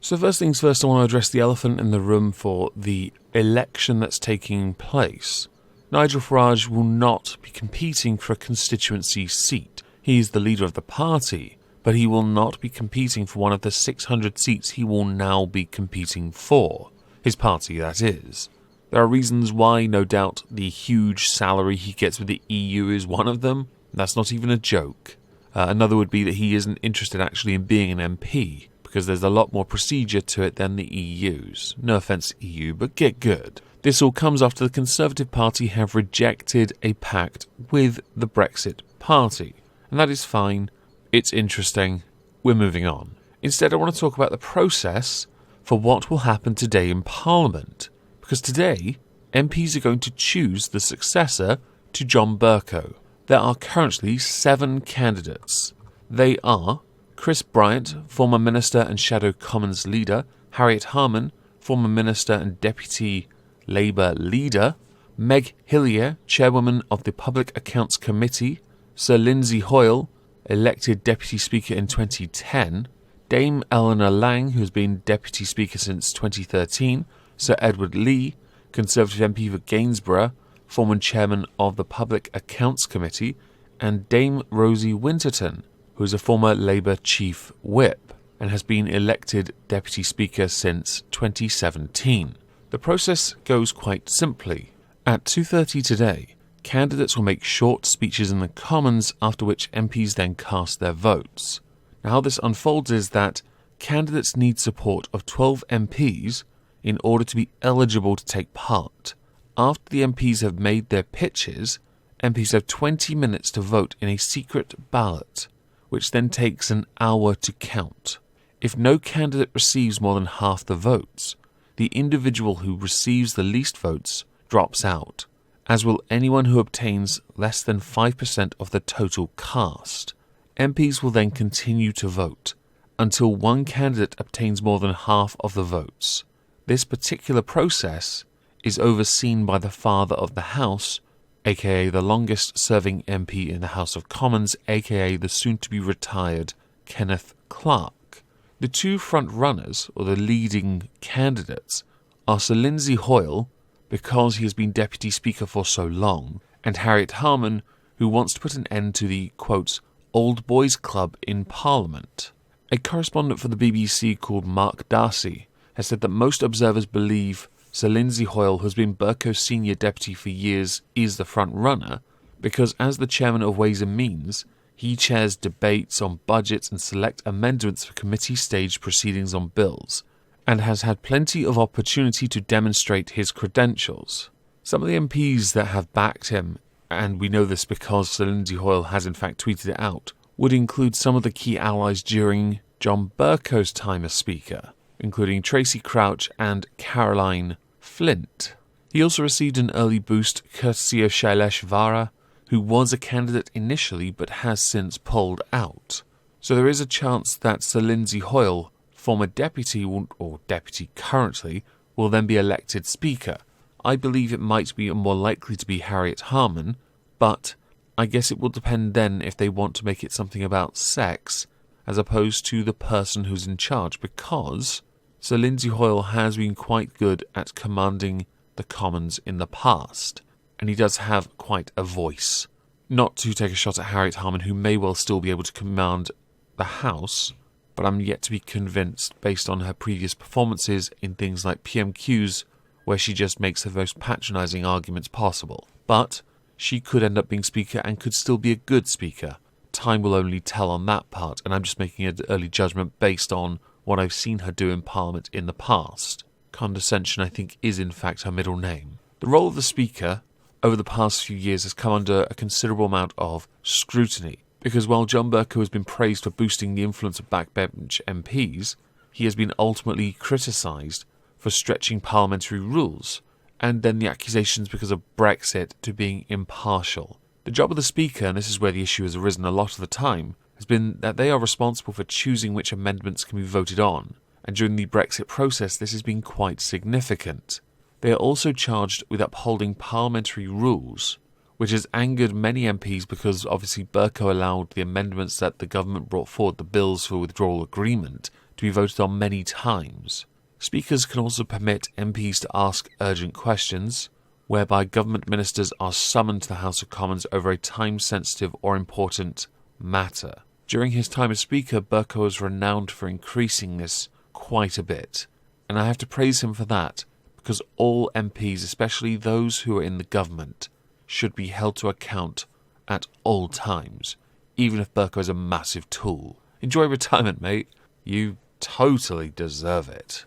So first things first, I want to address the elephant in the room for the election that's taking place. Nigel Farage will not be competing for a constituency seat. He is the leader of the party, but he will not be competing for one of the 600 seats he will now be competing for. His party, that is. There are reasons why, no doubt the huge salary he gets with the EU is one of them. That's not even a joke. Another would be that he isn't interested actually in being an MP, because there's a lot more procedure to it than the EU's. No offence, EU, but get good. This all comes after the Conservative Party have rejected a pact with the Brexit Party. And that is fine. It's interesting. We're moving on. Instead, I want to talk about the process for what will happen today in Parliament. Because today, MPs are going to choose the successor to John Bercow. There are currently 7 candidates. They are Chris Bryant, former Minister and Shadow Commons leader, Harriet Harman, former Minister and Deputy Labour leader, Meg Hillier, Chairwoman of the Public Accounts Committee, Sir Lindsay Hoyle, elected Deputy Speaker in 2010, Dame Eleanor Lang, who has been Deputy Speaker since 2013, Sir Edward Lee, Conservative MP for Gainsborough, former Chairman of the Public Accounts Committee, and Dame Rosie Winterton, who is a former Labour Chief Whip and has been elected Deputy Speaker since 2017. The process goes quite simply. At 2:30 today, candidates will make short speeches in the Commons, after which MPs then cast their votes. Now, how this unfolds is that candidates need support of 12 MPs in order to be eligible to take part. After the MPs have made their pitches, MPs have 20 minutes to vote in a secret ballot, which then takes an hour to count. If no candidate receives more than half the votes, the individual who receives the least votes drops out, as will anyone who obtains less than 5% of the total cast. MPs will then continue to vote until one candidate obtains more than half of the votes. This particular process is overseen by the Father of the House, aka the longest-serving MP in the House of Commons, aka the soon-to-be-retired Kenneth Clarke. The 2 front-runners, or the leading candidates, are Sir Lindsay Hoyle, because he has been Deputy Speaker for so long, and Harriet Harman, who wants to put an end to the, quote, old boys club in Parliament. A correspondent for the BBC called Mark Darcy has said that most observers believe Sir Lindsay Hoyle, who has been Bercow's senior deputy for years, is the front-runner, because as the chairman of Ways and Means, he chairs debates on budgets and select amendments for committee-stage proceedings on bills, and has had plenty of opportunity to demonstrate his credentials. Some of the MPs that have backed him, and we know this because Sir Lindsay Hoyle has in fact tweeted it out, would include some of the key allies during John Bercow's time as Speaker, including Tracy Crouch and Caroline Flint. He also received an early boost courtesy of Shailesh Vara, who was a candidate initially but has since pulled out. So there is a chance that Sir Lindsay Hoyle, former deputy or deputy currently, will then be elected Speaker. I believe it might be more likely to be Harriet Harman, but I guess it will depend then if they want to make it something about sex as opposed to the person who's in charge, because Sir Lindsay Hoyle has been quite good at commanding the Commons in the past, and he does have quite a voice. Not to take a shot at Harriet Harman, who may well still be able to command the House, but I'm yet to be convinced based on her previous performances in things like PMQs, where she just makes the most patronising arguments possible. But she could end up being Speaker and could still be a good Speaker. Time will only tell on that part, and I'm just making an early judgment based on what I've seen her do in Parliament in the past. Condescension, I think, is in fact her middle name. The role of the Speaker over the past few years has come under a considerable amount of scrutiny, because while John Bercow has been praised for boosting the influence of backbench MPs, he has been ultimately criticised for stretching parliamentary rules, and then the accusations because of Brexit to being impartial. The job of the Speaker, and this is where the issue has arisen a lot of the time, has been that they are responsible for choosing which amendments can be voted on, and during the Brexit process this has been quite significant. They are also charged with upholding parliamentary rules, which has angered many MPs because obviously Bercow allowed the amendments that the government brought forward, the bills for withdrawal agreement, to be voted on many times. Speakers can also permit MPs to ask urgent questions, whereby government ministers are summoned to the House of Commons over a time-sensitive or important matter. During his time as Speaker, Bercow was renowned for increasing this quite a bit, and I have to praise him for that, because all MPs, especially those who are in the government, should be held to account at all times, even if Bercow is a massive tool. Enjoy retirement, mate. You totally deserve it.